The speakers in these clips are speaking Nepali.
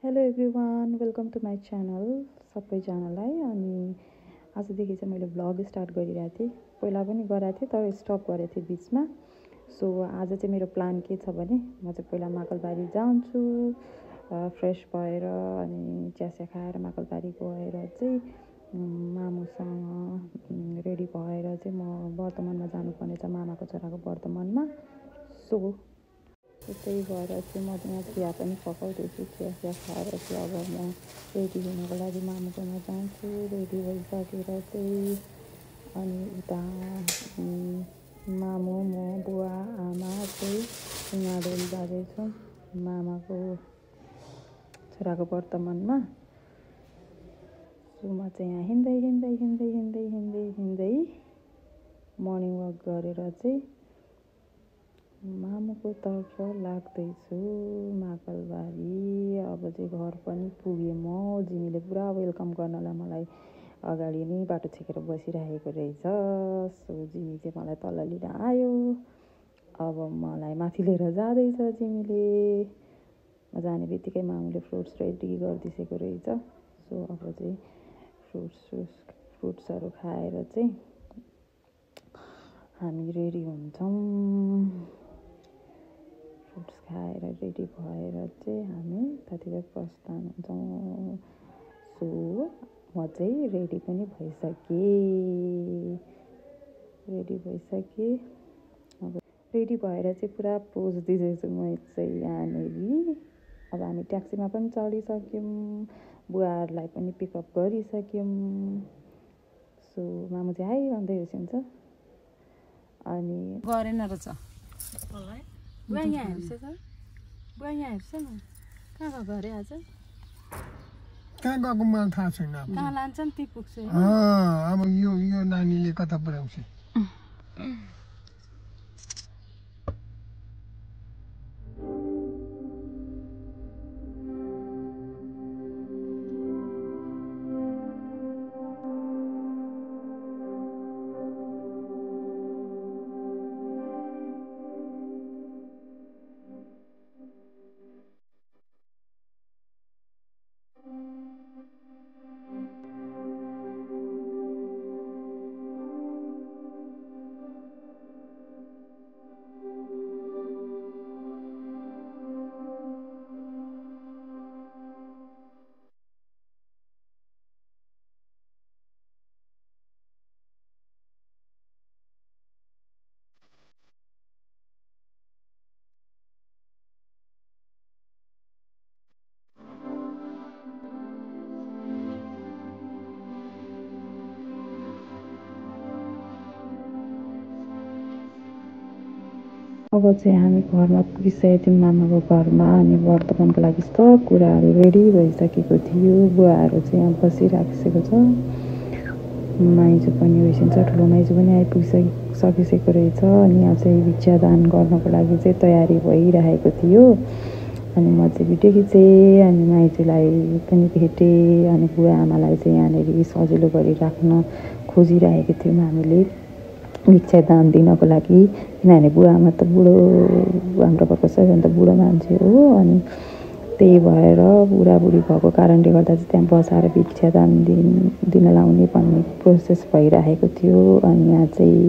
Hello everyone, welcome to my channel सबैजनालाई। अनि आजदेखि चाहिँ मैले भ्लग स्टार्ट गरिरहेको थिएँ। पहिला पनि गराएको थिएँ तर स्टप गरेको थिएँ बिचमा। सो आज चाहिँ मेरो प्लान के छ भने म चाहिँ पहिला माकलबारी जान्छु, फ्रेस भएर अनि चियासिया खाएर माकलबारी गएर चाहिँ मामुसँग रेडी भएर चाहिँ म वर्धमानमा जानुपर्ने छ, मामाको छोराको वर्धमानमा। सो त्यही भएर चाहिँ म यहाँ चिया पनि पकाउँदैछु। चिया खाएर चाहिँ अब म रेडी हुनको लागि मामुकोमा जान्छु। रेडी भइसकेर चाहिँ अनि उता मामु, म, बुवा, आमा चाहिँ हिमालय जाँदैछौँ मामाको छोराको वर्तमानमा। सो म चाहिँ यहाँ हिँड्दै मर्निङ वाक गरेर चाहिँ मामुको तर्फ लाग्दैछु माकलबारी। अब चाहिँ घर पनि पुगेँ म। जिमीले पुरा वेलकम गर्नलाई मलाई अगाडि नै बाटो छेकेर बसिरहेको रहेछ। सो जिमी चाहिँ मलाई तल लिन आयो। अब मलाई माथि लिएर जाँदैछ जिमीले। म जाने बित्तिकै मामुले फ्रुट्स रेडी गरिदिइसकेको रहेछ। सो अब चाहिँ फ्रुट्सहरू खाएर चाहिँ हामी रेडी हुन्छौँ। फ्रुट्स खाएर रेडी भएर चाहिँ हामी त्यतिखेर प्रस्थान हुन्छौँ। सो म चाहिँ रेडी पनि भइसकेँ। अब रेडी भएर चाहिँ पुरा पोज दिँदैछु म चाहिँ यहाँनिर। अब हामी ट्याक्सीमा पनि चढिसक्यौँ, बुवाहरूलाई पनि पिकअप गरिसक्यौँ। सो मामु चाहिँ हाई भन्दै हुन्छ। अनि गरेन रहेछ बुवा यहाँ हेर्छ त, बुवा यहाँ हेर्छ न। कहाँ गएको अरे आज? कहाँ गएको मलाई थाहा छैन। कहाँ लान्छ नि ती पुग्छ। अब यो नानीले कता पुर्याउँछ। अब चाहिँ हामी घरमा पुगिसकेको थियौँ मामाको घरमा। अनि वर्तमानको लागि सब कुराहरू रेडी भइसकेको थियो। बुवाहरू चाहिँ यहाँ बसिराखिसकेको छ। माइजू पनि उइसिन्छ, ठुलो माइजू पनि आइपुगिसकेको रहेछ। अनि यहाँ चाहिँ भिक्षादान गर्नको लागि चाहिँ तयारी भइरहेको थियो। अनि म चाहिँ भिडियो खिचेँ, अनि माइजूलाई पनि भेटेँ। अनि बुवा आमालाई चाहिँ यहाँनिर सजिलो गरिराख्न खोजिरहेको थियौँ हामीले भिक्षादान दिनको लागि। किनभने बुवा आमा त बुढो, हाम्रो घरको सबैभन्दा बुढो मान्छे हो। अनि त्यही भएर बुढाबुढी भएको कारणले गर्दा चाहिँ त्यहाँ बसाएर भिक्षादान दिन लाउने भन्ने प्रोसेस भइरहेको थियो। अनि यहाँ चाहिँ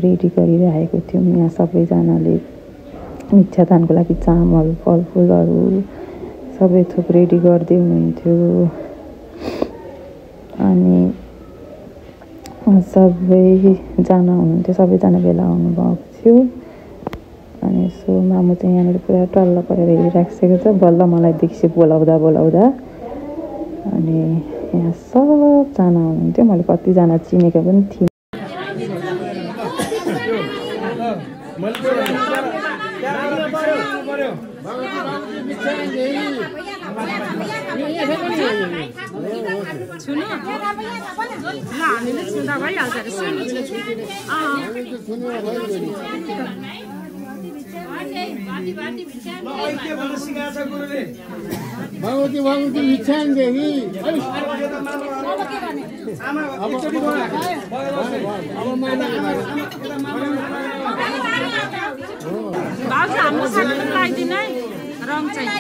रेडी गरिरहेको थियौँ। यहाँ सबैजनाले भिक्षादानको लागि चामल, फलफुलहरू सबै थोक रेडी गर्दै हुनुहुन्थ्यो। अनि सबैजना भेला हुनुभएको थियो। अनि सो मामु चाहिँ यहाँनिर पुरा टल्ल परेर हेरिराखिसकेको छ, बल्ल मलाई देखिसक्यो बोलाउँदा। अनि यहाँ सबजना हुनुहुन्थ्यो। मैले कतिजना चिनेको पनि थिएँ। हामीले छुँदा भइहाल्छ भगवती भिक्षादेखि भाउजू हाम्रो साथी लगाइदिनु है। रङ चाहिँ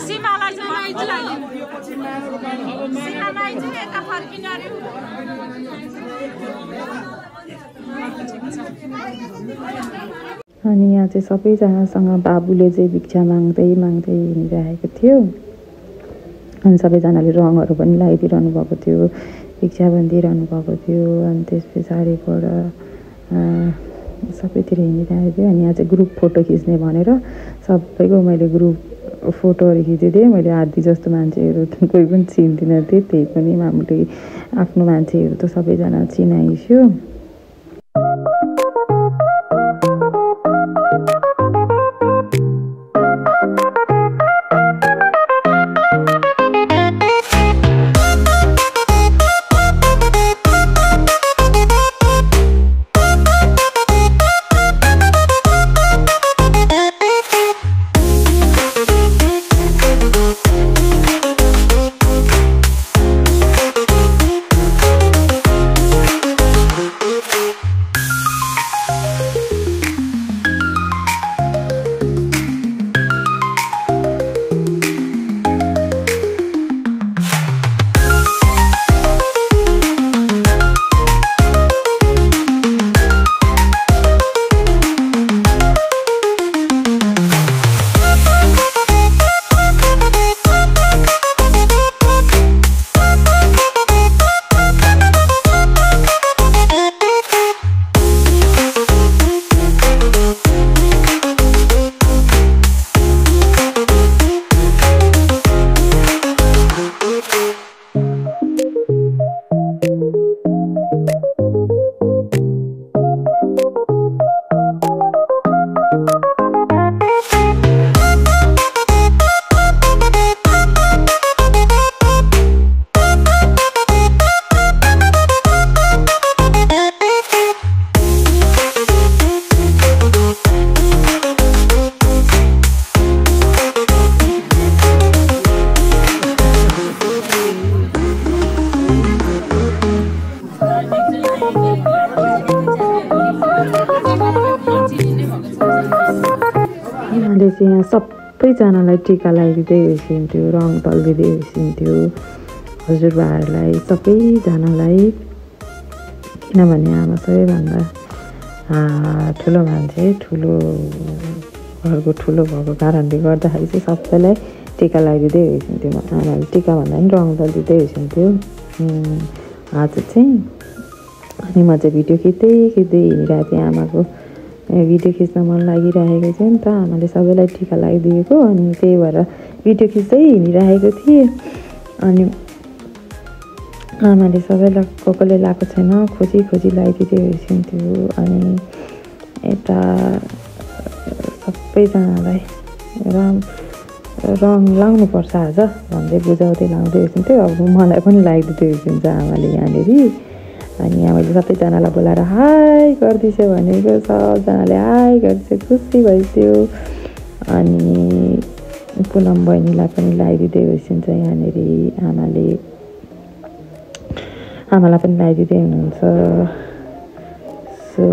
सीमालाई चाहिँ यता फर्किन अरे अनि यहाँ चाहिँ सबैजनासँग बाबुले चाहिँ भिक्षा माग्दै हिँडिरहेको थियो अनि सबैजनाले रङहरू पनि लगाइदिइरहनु भएको थियो भिक्षा पनि दिइरहनु भएको थियो अनि त्यस पछाडिबाट सबैतिर हिँडिरहेको थियो अनि यहाँ चाहिँ ग्रुप फोटो खिच्ने भनेर सबैको मैले ग्रुप फोटोहरू खिचिदिएँ मैले आधी जस्तो मान्छेहरू कोही पनि चिन्दिनँ थिएँ त्यही पनि मामुले आफ्नो मान्छेहरू त सबैजना चिनाइसक्यो यहाँ सबैजनालाई टिका लगाइदिँदै हिँड्थ्यो रङ दल्दिँदै हिँड्थ्यो हजुरबाहरूलाई सबैजनालाई किनभने आमा सबैभन्दा ठुलो मान्छे ठुलो घरको ठुलो भएको कारणले गर्दाखेरि चाहिँ सबैलाई टिका लगाइदिँदै हिँड्थ्यो आमाले टिका भन्दा पनि रङ दल्दिँदै हिँड्थ्यो आज चाहिँ अनि म चाहिँ भिडियो खिच्दै हिँडिरहेको थिएँ आमाको भिडियो खिच्न मन लागिरहेको थियो नि त आमाले सबैलाई टिका लगाइदिएको अनि त्यही भएर भिडियो खिच्दै हिँडिरहेको थिएँ अनि आमाले सबैलाई कसले लगाएको छैन खोजी लगाइदिँदै हिँड्थ्यो अनि यता सबैजनालाई रङ लाउनुपर्छ आज भन्दै बुझाउँदै लाउँदै हिँड्थ्यो अब मलाई पनि लगाइदिँदै हुन्छ आमाले यहाँनिर अनि यहाँ मैले सबैजनालाई बोलाएर हाई गरिदिन्छु भनेको सबजनाले हाई गरिदियो खुसी भइदियो अनि पुनम बहिनीलाई पनि लगाइदिँदै हुन्छ यहाँनिर आमालाई पनि लगाइदिँदै हुनुहुन्छ सो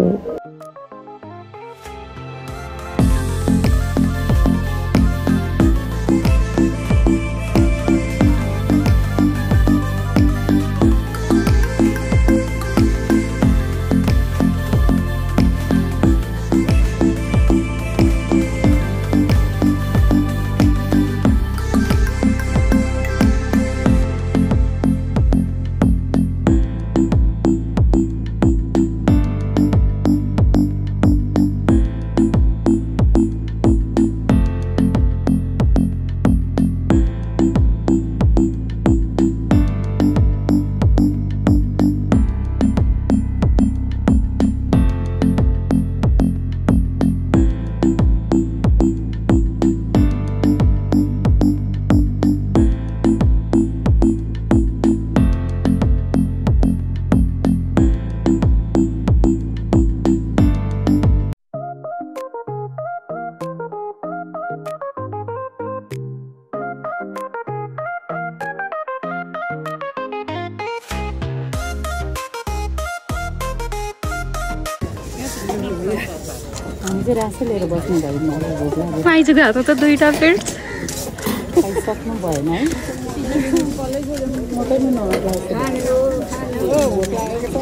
हामी चाहिँ रासै लिएर बस्नु भयो मलाई भोक लाग्यो माइजूको हातमा त 2टा प्लेट खाइसक्नु भएन है म पनि नलागेको भोक लागेको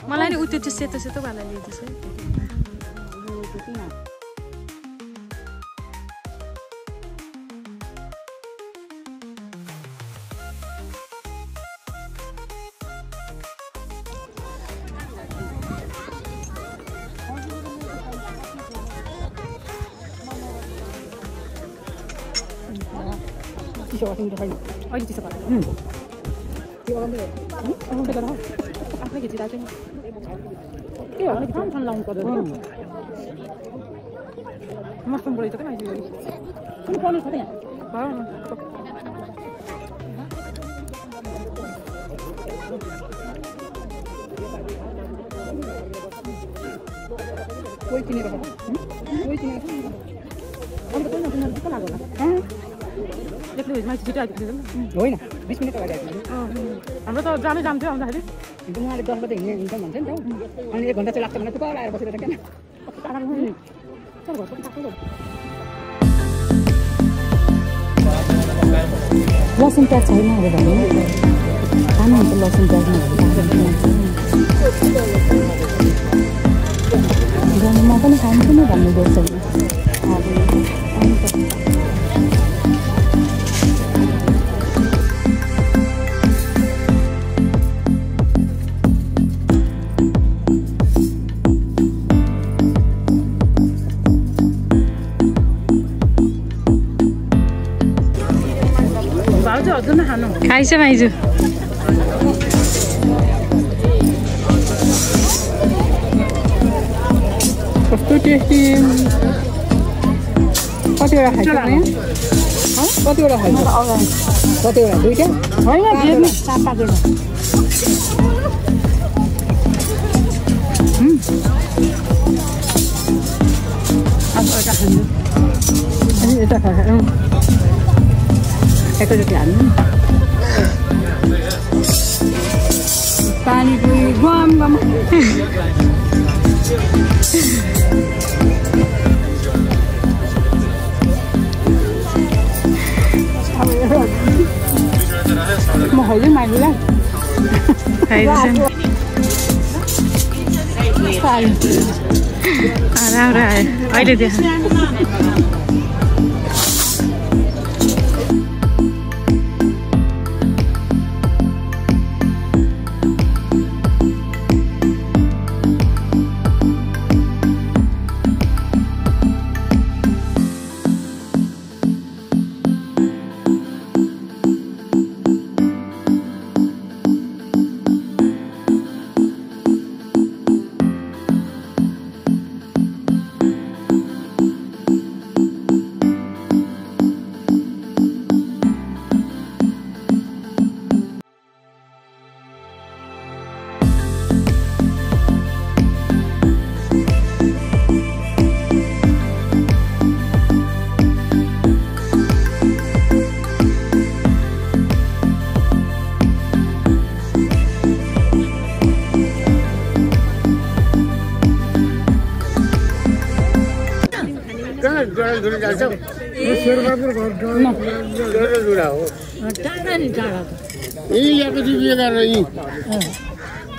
मलाई नि उत्यो सेतो सेतो वाला ल्याइदिएछ अहिले चिसो पर्छ आफ्नै खिचिरहेको चाहिँ के हो खान लाउनु पर्दैन मसँग बोलेछ क्या माइती कुन पनिर छ त यहाँ कोही किनेको छ कोही किनेको छ अन्त कोही नकिनेर कस्तो लाग्यो होला एक्लै माइती छिटो आइपुग्छ होइन 20 मिनट अगाडि आइपुग्छ हाम्रो त जामै जाम थियो आउँदाखेरि उहाँले 10 बजे हिँड्छ भन्छ नि त अनि 1 घन्टा चाहिँ लाग्छ भने त आएर बसेर किन लसुन प्याज छैन अरे भने खानुहुन्छ लसुन प्याज म पनि खान्छु नि भन्ने गर्छ खाइछ माइजू कस्तो टेस्टी कतिवटा खाइछ कतिवटा खाइछ कतिवटा 2टा होइन 4-5 अब एउटा खानु अनि यता खानु एकैचोटि हाल्नु पानी गम गम म खाइदिउँ माइलीलाई राम्रो आयो अहिले देखा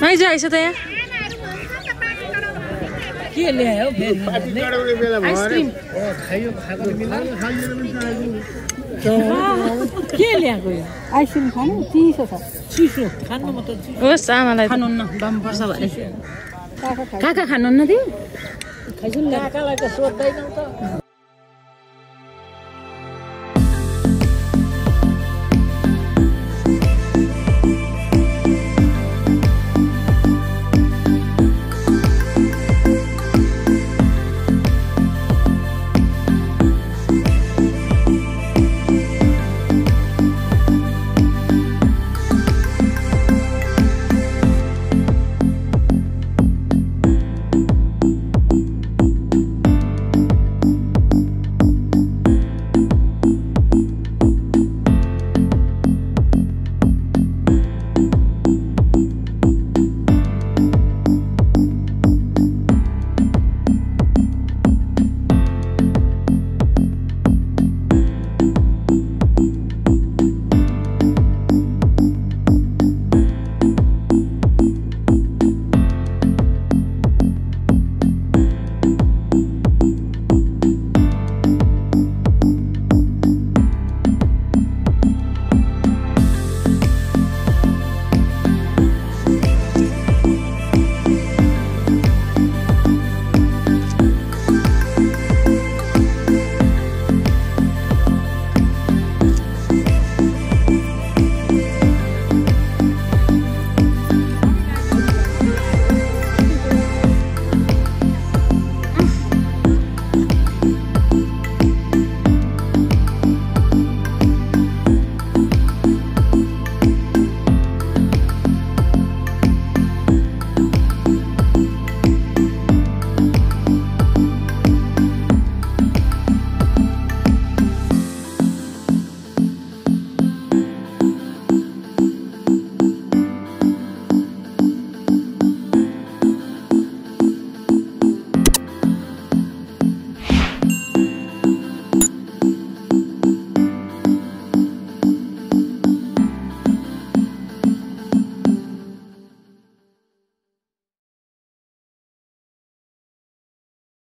माइजू आइस त यहाँ के ल्यायो आइसक्रिम के ल्याएको आइसक्रिम खानु चिसो छ चिसो खानु म त होस् आमालाई खानुहुन्न दम पर्छ भने काका खानुहुन्न दी खाइसु काकालाई त सोध्दैनौ त